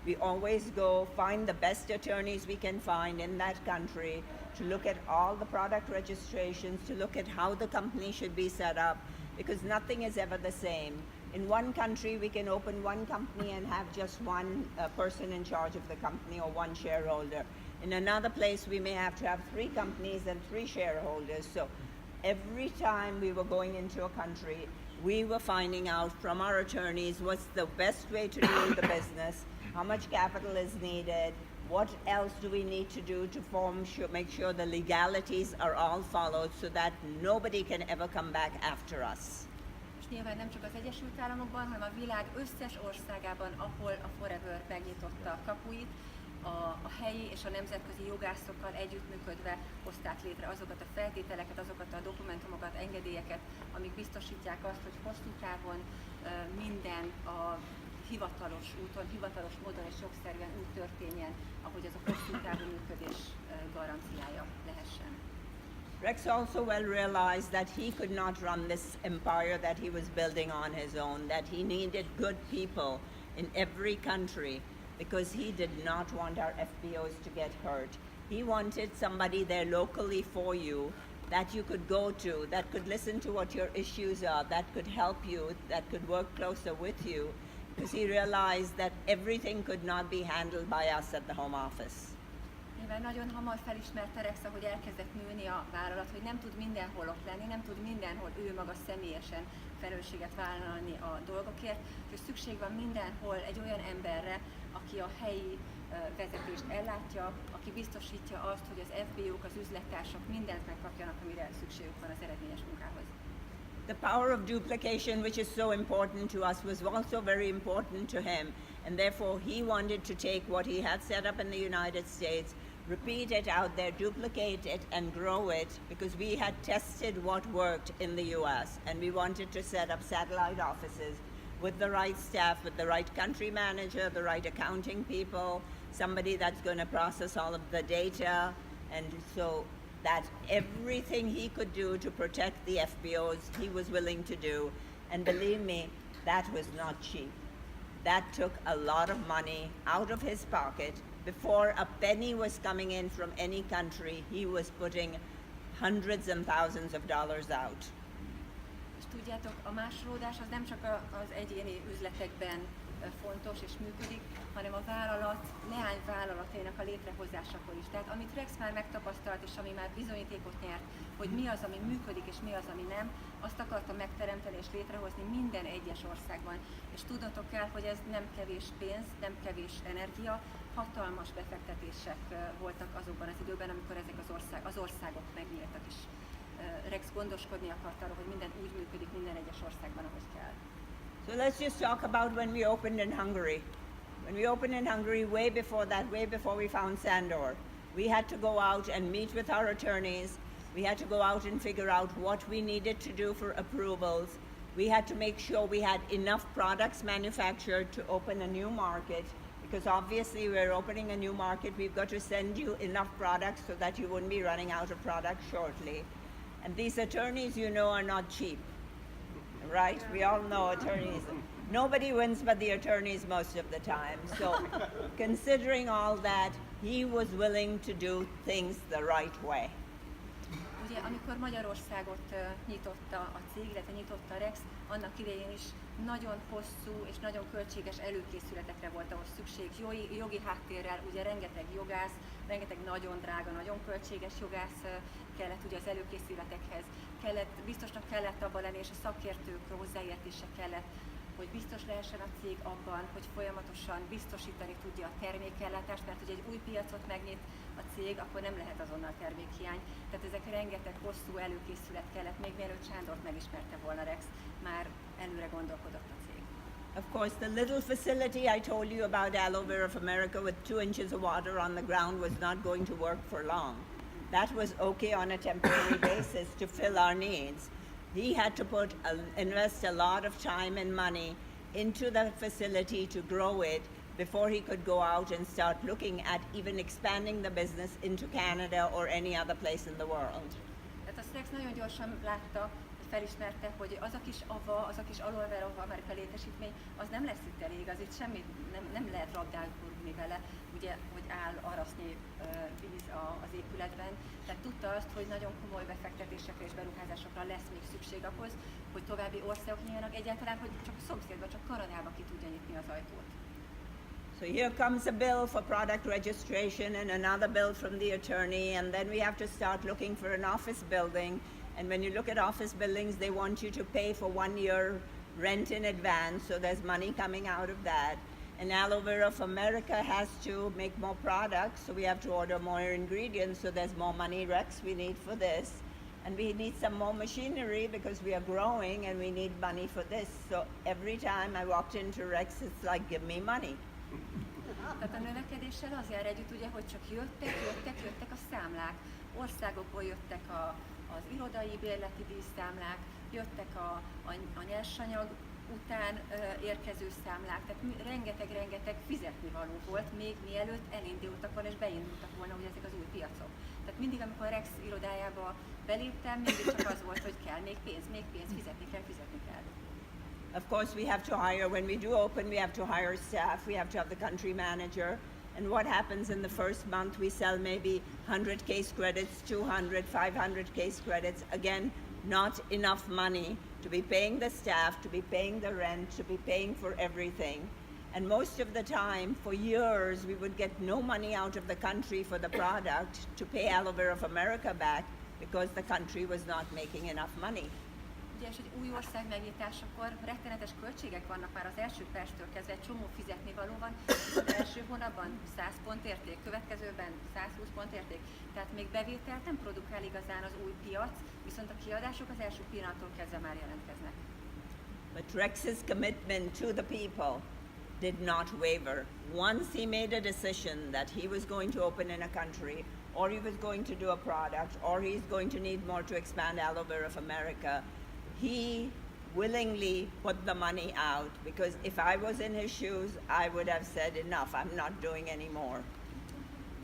We always go find the best attorneys we can find in that country to look at all the product registrations, to look at how the company should be set up, because nothing is ever the same. In one country, we can open one company and have just one person in charge of the company or one shareholder. In another place, we may have to have 3 companies and 3 shareholders. So every time we were going into a country, we were finding out from our attorneys what's the best way to do the business, how much capital is needed, what else do we need to do to make sure the legalities are all followed so that nobody can ever come back after us. És nyilván nem csak az Egyesült Államokban, hanem a világ összes országában, ahol a Forever megnyitotta a kapuit, a helyi és a nemzetközi jogászokkal együttműködve hozták létre azokat a feltételeket, azokat a dokumentumokat, engedélyeket, amik biztosítják azt, hogy hosszú távon minden a hivatalos úton, hivatalos módon és jogszerűen úgy történjen, ahogy ez a hosszú távú működés garanciája lehessen. Rex also well realized that he could not run this empire that he was building on his own, that he needed good people in every country because he did not want our FBOs to get hurt. He wanted somebody there locally for you that you could go to, that could listen to what your issues are, that could help you, that could work closer with you, because he realized that everything could not be handled by us at the home office. Mivel nagyon hamar felismerte Rex, hogy elkezdett nőni a vállalat, hogy nem tud mindenhol ott lenni, nem tud mindenhol ő maga személyesen felelősséget vállalni a dolgokért, és szükség van mindenhol egy olyan emberre, aki a helyi vezetést ellátja, aki biztosítja azt, hogy az FBO-k, az üzlettársak mindent megkapjanak, amire szükségük van az eredményes munkához. The power of duplication, which is so important to us, was also very important to him, and therefore he wanted to take what he had set up in the United States, repeat it out there, duplicate it and grow it, because we had tested what worked in the US, and we wanted to set up satellite offices with the right staff, with the right country manager, the right accounting people, somebody that's going to process all of the data, and so that everything he could do to protect the FBOs, he was willing to do. And believe me, that was not cheap. That took a lot of money out of his pocket. Before a penny was coming in from any country, he was putting hundreds and thousands of dollars out. És tudjátok, a másolódás az nem csak az egyéni üzletekben fontos és működik, hanem a vállalat, leányvállalatainak a létrehozásakor is. Tehát amit Rex már megtapasztalt, és ami már bizonyítékot nyert, hogy mi az, ami működik, és mi az, ami nem, azt akarta megteremteni és létrehozni minden egyes országban. És tudnotok kell, hogy ez nem kevés pénz, nem kevés energia, hatalmas befektetések voltak azokban az időben, amikor ezek az országok megnyíltak, és Rex gondoskodni akart arról, hogy minden úgy működik minden egyes országban, ahogy kell. So let's just talk about when we opened in Hungary. When we opened in Hungary, way before that, way before we found Sandor, we had to go out and meet with our attorneys. We had to go out and figure out what we needed to do for approvals. We had to make sure we had enough products manufactured to open a new market, because obviously we're opening a new market. We've got to send you enough products so that you wouldn't be running out of products shortly. And these attorneys, you know, are not cheap. Right? We all know attorneys. Nobody wins but the attorneys most of the time. So considering all that, he was willing to do things the right way. Ugye, amikor Magyarországot nyitotta a cég, illetve nyitotta Rex, annak idején is nagyon hosszú és nagyon költséges előkészületekre volt ahhoz szükség, jogi háttérrel, ugye rengeteg jogász, rengeteg nagyon drága, nagyon költséges jogász kellett ugye az előkészületekhez, biztosnak kellett abban lenni, és a szakértők hozzáértése kellett, hogy biztos lehessen a cég abban, hogy folyamatosan biztosítani tudja a termékellátást, mert ugye egy új piacot megnyit, a cég, akkor nem lehet azonnal termékhiány. Tehát ezek rengeteg hosszú előkészület kellett, még mielőtt Sándort megismerte volna Rex, már előre gondolkodott a cég. Of course, the little facility I told you about Aloe Vera of America with 2 inches of water on the ground was not going to work for long. That was okay on a temporary basis to fill our needs. He had to invest a lot of time and money into the facility to grow it before he could go out and start looking at even expanding the business into Canada or any other place in the world. Tehát a Rex nagyon gyorsan látta, felismerte, hogy az a kis ava, az a kis Aloe Vera of America létesítmény, az nem lesz itt elég, az itt semmit nem lehet labdálkodni vele, ugye, hogy áll arasznyi víz az épületben. Tehát tudta azt, hogy nagyon komoly befektetésekre és beruházásokra lesz még szükség ahhoz, hogy további országok nyíljanak, egyáltalán, hogy csak a szomszédba, csak Kanadába ki tudja nyitni az ajtót. So here comes a bill for product registration and another bill from the attorney, and then we have to start looking for an office building. And when you look at office buildings, they want you to pay for 1 year rent in advance, so there's money coming out of that. And Aloe Vera of America has to make more products, so we have to order more ingredients, so there's more money, Rex, we need for this. And we need some more machinery because we are growing and we need money for this. So every time I walked into Rex, it's like, give me money. Tehát a növekedéssel az jár együtt, ugye, hogy csak jöttek a számlák. Országokból jöttek az irodai bérleti díjszámlák, jöttek a nyersanyag után érkező számlák, tehát rengeteg fizetni való volt, még mielőtt elindultak volna és beindultak volna ugye ezek az új piacok. Tehát mindig, amikor Rex irodájába beléptem, mindig csak az volt, hogy kell még pénz, fizetni kell. Of course, we have to hire, when we do open, we have to hire staff, we have to have the country manager. And what happens in the first month, we sell maybe 100 case credits, 200, 500 case credits. Again, not enough money to be paying the staff, to be paying the rent, to be paying for everything. And most of the time, for years, we would get no money out of the country for the product to pay Aloe Vera of America back because the country was not making enough money. Ugye, és egy új ország megnyitásakor rettenetes költségek vannak már az első perctől kezdve, egy csomó fizetni való van, az első hónapban 100 pont érték, következőben 120 pont érték, tehát még bevételt nem produkál igazán az új piac, viszont a kiadások az első pillanattól kezdve már jelentkeznek. But Rex's commitment to the people did not waver. Once he made a decision that he was going to open in a country, or he was going to do a product, or he's going to need more to expand Aloe Vera of America, he willingly put the money out, because if I was in his shoes, I would have said enough, I'm not doing any more.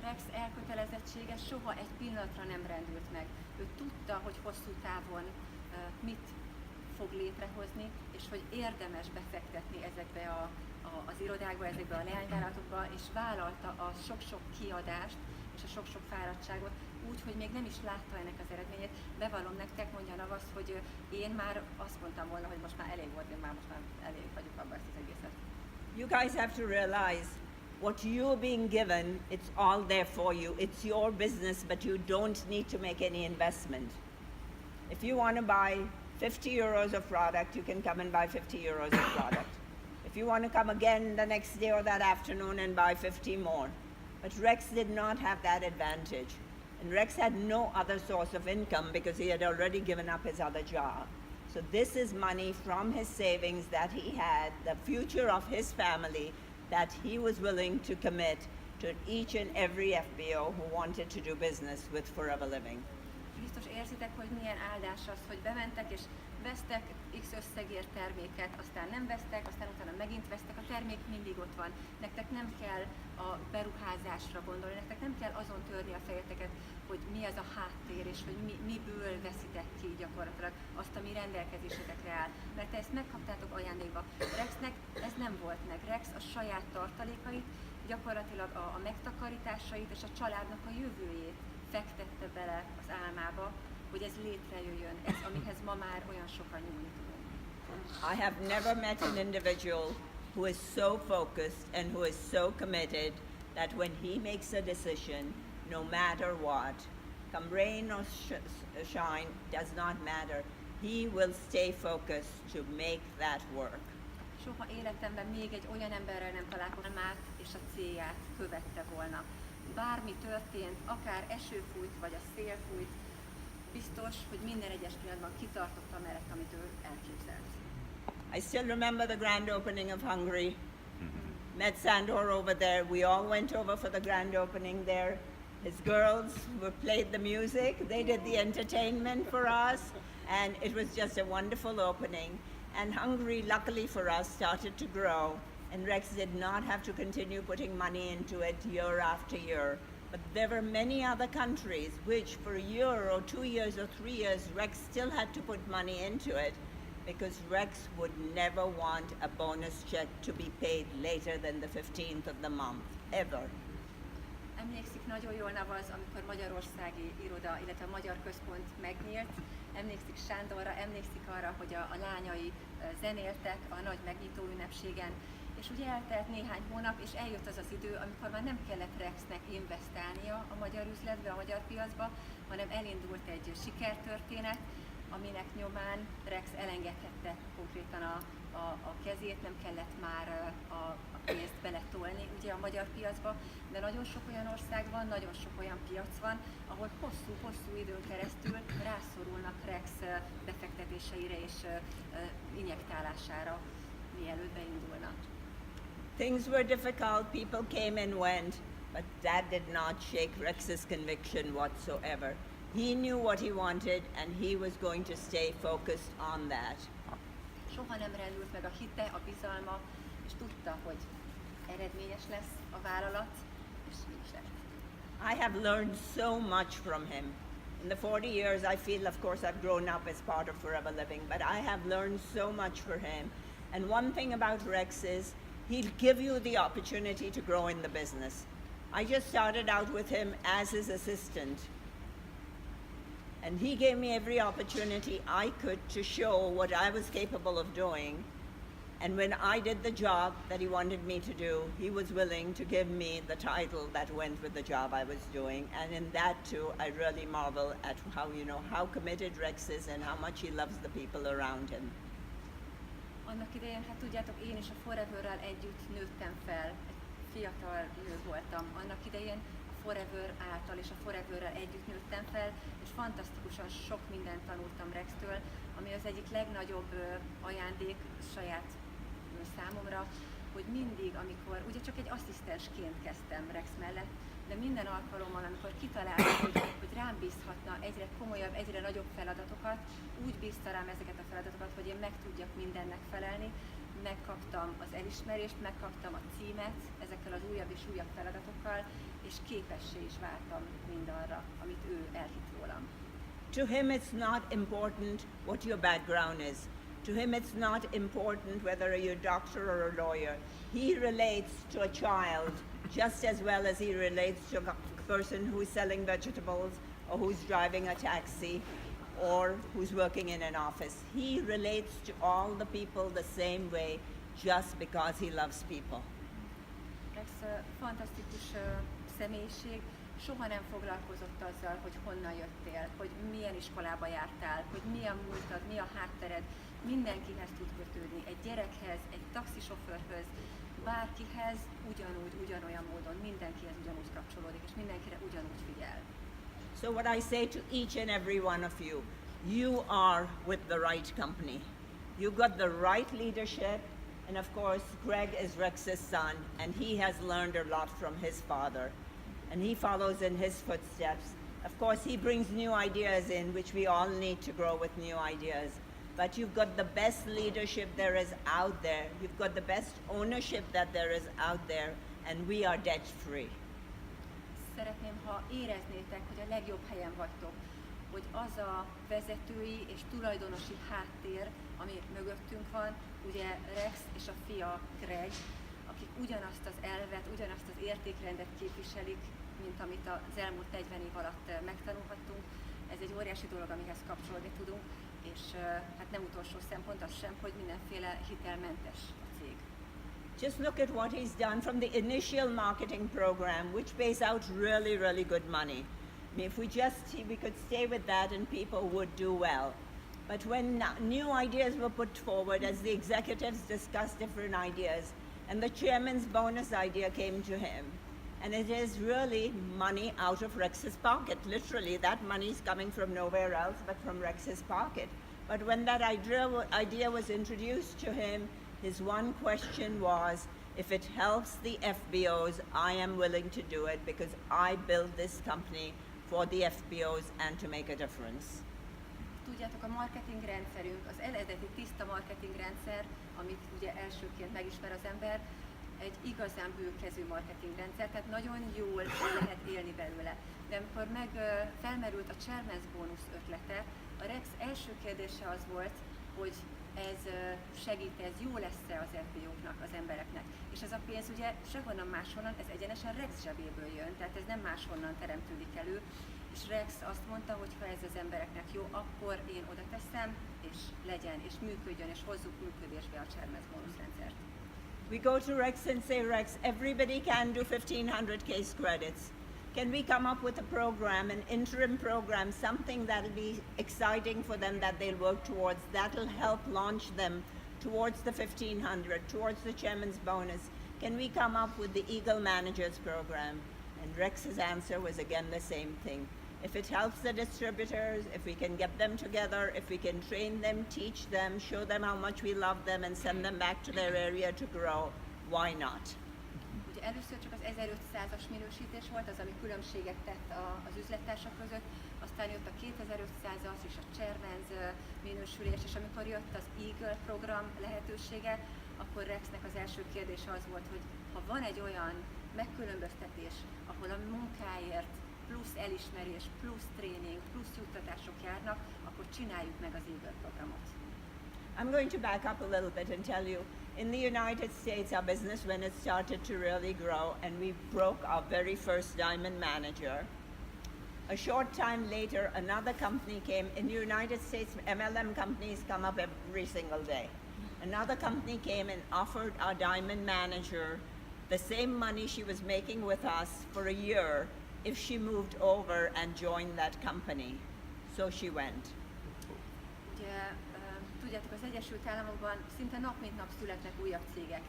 Rex elkötelezettsége soha egy pillanatra nem rendült meg. Ő tudta, hogy hosszú távon mit fog létrehozni, és hogy érdemes befektetni ezekbe az irodákba, ezekbe a leányvállalatokba, és vállalta a sok-sok kiadást és a sok-sok fáradtságot, úgy, hogy még nem is látta ennek az eredményét. Bevallom nektek, mondja Navaz, hogy én már azt mondtam volna, hogy most már elég volt, én már most már elég vagyok abban ezt az egészet. You guys have to realize what you're being given, it's all there for you. It's your business, but you don't need to make any investment. If you want to buy 50 euros of product, you can come and buy 50 euros of product. If you want to come again the next day or that afternoon and buy 50 more. But Rex did not have that advantage. And Rex had no other source of income because he had already given up his other job. So this is money from his savings that he had, the future of his family, that he was willing to commit to each and every FBO who wanted to do business with Forever Living. Biztos érzitek, hogy milyen áldás az, hogy bementek és vesztek X összegért terméket, aztán nem vesztek, aztán utána megint vesztek, a termék mindig ott van. Nektek nem kell a beruházásra gondolni, nektek nem kell azon törni a fejeteket, hogy mi ez a háttér, és hogy miből veszitek ki gyakorlatilag azt, ami rendelkezésetekre áll. Mert te ezt megkaptátok ajándékba. Rexnek ez nem volt meg. Rex a saját tartalékait, gyakorlatilag a megtakarításait és a családnak a jövőjét fektette bele az álmába, hogy ez létrejöjjön, ez, amihez ma már olyan sokan nyúlni tudunk. I have never met an individual who is so focused and who is so committed that when he makes a decision, no matter what, come rain or shine, does not matter, he will stay focused to make that work. Soha életemben még egy olyan emberrel nem találkoztam át, és a célját követte volna. bármi történt, akár eső fújt, vagy a szél fújt, biztos, hogy minden egyes pillanatban kitartott amellett, amit ő elképzelt. I still remember the grand opening of Hungary. Met Sandor over there. We all went over for the grand opening there. His girls played the music. They did the entertainment for us. And it was just a wonderful opening. And Hungary, luckily for us, started to grow. And Rex did not have to continue putting money into it year after year. But there were many other countries which for a year or 2 years or 3 years, Rex still had to put money into it because Rex would never want a bonus check to be paid later than the 15th of the month, ever. Emlékszik nagyon jól Navaz, amikor magyarországi iroda, illetve a magyar központ megnyílt. Emlékszik Sándorra, emlékszik arra, hogy a lányai zenéltek a nagy megnyitó ünnepségen. És ugye eltelt néhány hónap, és eljött az az idő, amikor már nem kellett Rexnek investálnia a magyar üzletbe, a magyar piacba, hanem elindult egy sikertörténet, aminek nyomán Rex elengedhette konkrétan a kezét, nem kellett már a pénzt beletolni ugye a magyar piacba, de nagyon sok olyan ország van, nagyon sok olyan piac van, ahol hosszú időn keresztül rászorulnak Rex befektetéseire és injektálására, mielőtt beindulnak. Things were difficult, people came and went, but that did not shake Rex's conviction whatsoever. He knew what he wanted and he was going to stay focused on that. Soha nem rendült meg a hite, a bizalma, és tudta, hogy eredményes lesz a vállalat, és így is lett. I have learned so much from him. In the 40 years, I feel, of course, I've grown up as part of Forever Living, but I have learned so much from him. And one thing about Rex is he'll give you the opportunity to grow in the business. I just started out with him as his assistant. And he gave me every opportunity I could to show what I was capable of doing. And when I did the job that he wanted me to do, he was willing to give me the title that went with the job I was doing. And in that too, I really marvel at how committed Rex is and how much he loves the people around him. Annak idején, hát tudjátok, én is a Foreverrel együtt nőttem fel, egy fiatal nő voltam. Annak idején a Forever által és a Foreverrel együtt nőttem fel, és fantasztikusan sok mindent tanultam Rextől, ami az egyik legnagyobb ajándék saját számomra, hogy mindig, amikor, ugye csak egy asszisztensként kezdtem Rex mellett, de minden alkalommal, amikor kitaláltam, hogy rám bízhatna egyre komolyabb, egyre nagyobb feladatokat, úgy bízta rám ezeket a feladatokat, hogy én meg tudjak mindennek felelni, megkaptam az elismerést, megkaptam a címet ezekkel az újabb és újabb feladatokkal, és képessé is váltam mindarra, amit ő elhitt rólam. To him, it's not important what your background is. To him, it's not important whether you're a doctor or a lawyer. He relates to a child just as well as he relates to a person who's selling vegetables or who's driving a taxi or who's working in an office. He relates to all the people the same way just because he loves people. Rex fantasztikus személyiség, soha nem foglalkozott azzal, hogy honnan jöttél, hogy milyen iskolába jártál, hogy mi a múltad, mi a háttered. Mindenkihez tud kötődni, egy gyerekhez, egy taxisofőrhöz, bárkihez ugyanolyan módon, mindenkihez ugyanúgy kapcsolódik, és mindenkire ugyanúgy figyel. So what I say to each and every one of you, you are with the right company. You got the right leadership, and of course Greg is Rex's son, and he has learned a lot from his father, and he follows in his footsteps. Of course he brings new ideas in, which we all need to grow with new ideas. But you've got the best leadership there is out there. You've got the best ownership that there is out there, and we are debt free. Szeretném, ha éreznétek, hogy a legjobb helyen vagytok, hogy az a vezetői és tulajdonosi háttér, ami mögöttünk van, ugye Rex és a fia Greg, akik ugyanazt az elvet, ugyanazt az értékrendet képviselik, mint amit az elmúlt 40 év alatt megtanulhattunk. Ez egy óriási dolog, amihez kapcsolódni tudunk, és hát nem utolsó szempont az sem, hogy mindenféle hitelmentes a cég. Just look at what he's done from the initial marketing program, which pays out really, really good money. I mean, if we could stay with that and people would do well. But when new ideas were put forward, as the executives discussed different ideas, and the chairman's bonus idea came to him, And it is really money out of Rex's pocket. Literally, that money is coming from nowhere else but from Rex's pocket. But when that idea was introduced to him, his one question was, if it helps the FBOs, I am willing to do it because I built this company for the FBOs and to make a difference. Tudjátok, a marketingrendszerünk, az eredeti tiszta marketingrendszer, amit ugye elsőként megismer az ember, egy igazán bőkezű marketingrendszer, tehát nagyon jól lehet élni belőle. De amikor felmerült a chairman's bónusz ötlete, a Rex első kérdése az volt, hogy ez segít, ez jó lesz-e az FBO-knak, az embereknek. És ez a pénz ugye sehonnan máshonnan, ez egyenesen Rex zsebéből jön, tehát ez nem máshonnan teremtődik elő. És Rex azt mondta, hogy ha ez az embereknek jó, akkor én oda teszem, és legyen, és működjön, és hozzuk működésbe a chairman's bónuszrendszert. We go to Rex and say, Rex, everybody can do 1,500 case credits. Can we come up with a program, an interim program, something that'll be exciting for them that they'll work towards, that'll help launch them towards the 1,500, towards the chairman's bonus? Can we come up with the Eagle Managers program? And Rex's answer was again the same thing. If it helps the distributors, if we can get them together, if we can train them, teach them, show them how much we love them and send them back to their area to grow, why not? Ugye először csak az 1500-as minősítés volt, az, ami különbséget tett az üzlettársak között, aztán jött a 2500-as és a chairman's minősülés, és amikor jött az Eagle program lehetősége, akkor Rexnek az első kérdése az volt, hogy ha van egy olyan megkülönböztetés, ahol a munkáért plusz elismerés, plusz tréning, plusz juttatások járnak, akkor csináljuk meg az Eagle programot. I'm going to back up a little bit and tell you, in the United States, our business, when it started to really grow, and we broke our very first diamond manager, a short time later, another company came. In the United States, MLM companies come up every single day. Another company came and offered our diamond manager the same money she was making with us for a year if she moved over and joined that company. So she went. Ugye, tudjátok, az Egyesült Államokban szinte nap mint nap születnek újabb cégek.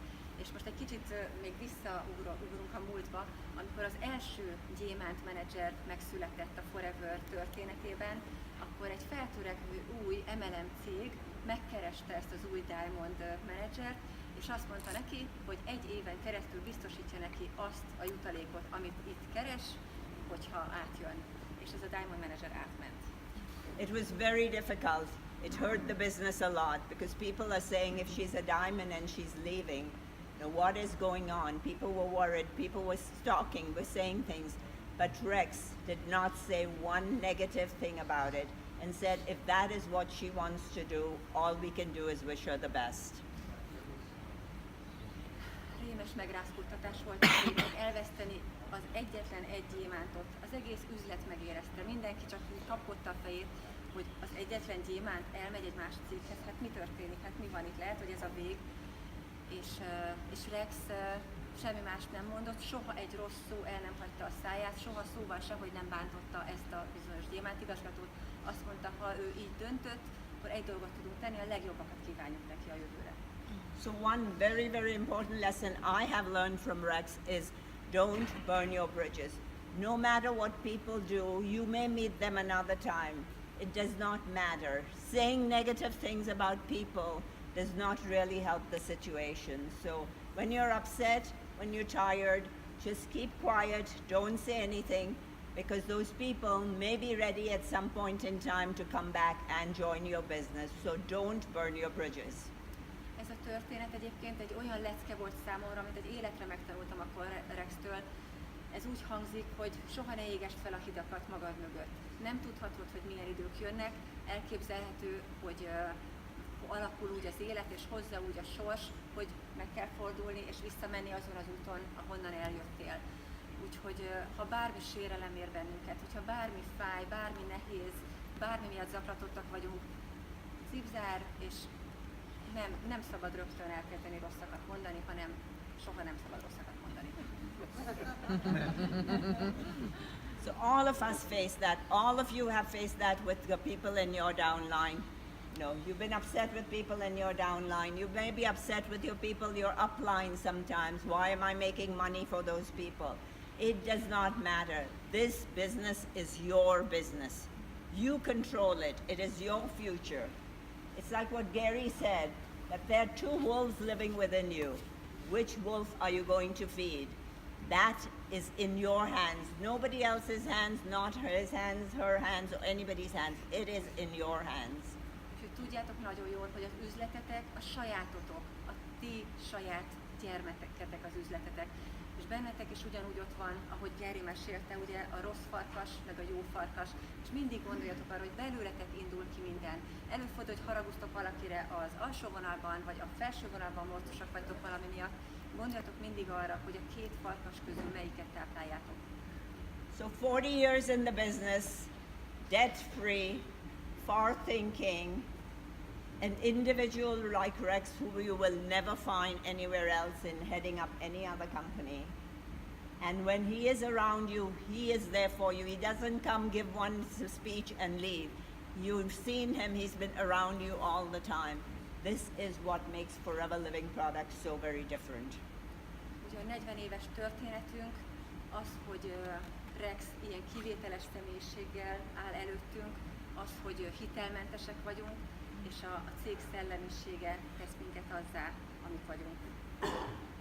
És most egy kicsit még visszaugrunk a múltba, amikor az első gyémánt menedzser megszületett a Forever történetében, akkor egy feltörekvő új MLM cég megkereste ezt az új Diamond menedzsert, és azt mondta neki, hogy egy éven keresztül biztosítja neki azt a jutalékot, amit itt keres, hogyha átjön. És ez a Diamond manager átment. It was very difficult. It hurt the business a lot because people are saying if she's a diamond and she's leaving, what is going on? People were worried, people were stalking, were saying things. But Rex did not say one negative thing about it and said if that is what she wants to do, all we can do is wish her the best. Rémes megrázkódtatás volt elveszteni az egyetlen egy gyémántot. Az egész üzlet megérezte, mindenki csak kapkodta a fejét, hogy az egyetlen gyémánt elmegy egy más céghez, hát mi történik, hát mi van itt, lehet, hogy ez a vég. És Rex semmi más nem mondott, soha egy rossz szó el nem hagyta a száját, soha szóval se, hogy nem bántotta ezt a bizonyos gyémánt igazgatót. Azt mondta, ha ő így döntött, akkor egy dolgot tudunk tenni, a legjobbakat kívánjuk neki a jövőre. So one very, very important lesson I have learned from Rex is don't burn your bridges. No matter what people do, you may meet them another time. It does not matter. Saying negative things about people does not really help the situation. So when you're upset, when you're tired, just keep quiet, don't say anything, because those people may be ready at some point in time to come back and join your business. So don't burn your bridges. Ez a történet egyébként egy olyan lecke volt számomra, amit egy életre megtanultam akkor Rextől. Ez úgy hangzik, hogy soha ne égesd fel a hidakat magad mögött. Nem tudhatod, hogy milyen idők jönnek, elképzelhető, hogy alakul úgy az élet, és hozza úgy a sors, hogy meg kell fordulni, és visszamenni azon az úton, ahonnan eljöttél. Úgyhogy ha bármi sérelem ér bennünket, hogyha bármi fáj, bármi nehéz, bármi miatt zaklatottak vagyunk, zipzár, és nem szabad rögtön elkezdeni rosszakat mondani, hanem soha nem szabad rosszakat mondani. So all of us face that. All of you have faced that with the people in your downline. You've been upset with people in your downline. You may be upset with your people, your upline sometimes. Why am I making money for those people? It does not matter. This business is your business. You control it. It is your future. It's like what Gary said, that there are two wolves living within you. Which wolf are you going to feed? That is in your hands. Nobody else's hands, not his hands, her hands, or anybody's hands. It is in your hands. Úgyhogy tudjátok nagyon jól, hogy az üzletetek a sajátotok, a ti saját gyermeketek az üzletetek. És bennetek is ugyanúgy ott van, ahogy Geri mesélte, ugye a rossz farkas, meg a jó farkas, és mindig gondoljatok arra, hogy belőletek indul ki minden. Előfordul, hogy haragudtok valakire az alsó vonalban, vagy a felső vonalban morcosak vagytok valami miatt. Gondoljatok mindig arra, hogy a két farkas közül melyiket tápláljátok. So 40 years in the business, debt-free, far-thinking, an individual like Rex who you will never find anywhere else in heading up any other company. And when he is around you, he is there for you. He doesn't come give one speech and leave. You've seen him, he's been around you all the time. This is what makes Forever Living products so very different. Ugye a 40 éves történetünk az, hogy Rex ilyen kivételes személyiséggel áll előttünk, az, hogy hitelmentesek vagyunk, és a cég szellemisége tesz minket azzá, amik vagyunk.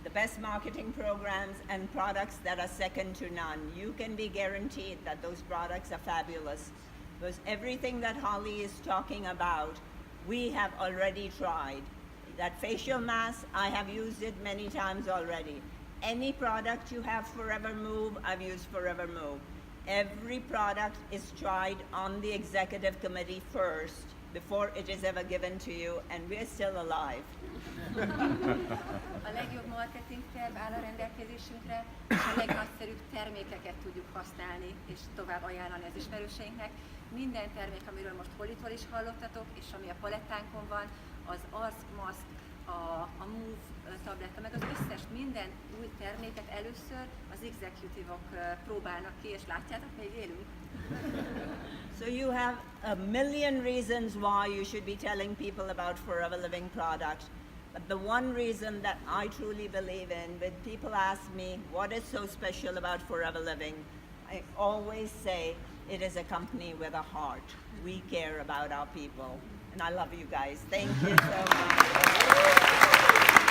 The best marketing programs and products that are second to none. You can be guaranteed that those products are fabulous. Because everything that Holly is talking about, we have already tried. That facial mask, I have used it many times already. Any product you have Forever Move, I've used Forever Move. Every product is tried on the executive committee first before it is ever given to you, and we're still alive. A legjobb marketing terv áll a rendelkezésünkre, és a legnagyszerűbb termékeket tudjuk használni és tovább ajánlani az ismerőseinknek. Minden termék, amiről most Hollytól is hallottatok, és ami a palettánkon van, az arcmaszk, a Move tabletta, meg az összes minden új terméket először az executive-ok próbálnak ki, és látjátok, még élünk. So you have a million reasons why you should be telling people about Forever Living products. But the one reason that I truly believe in, when people ask me what is so special about Forever Living, I always say it is a company with a heart. We care about our people. And I love you guys. Thank you so much.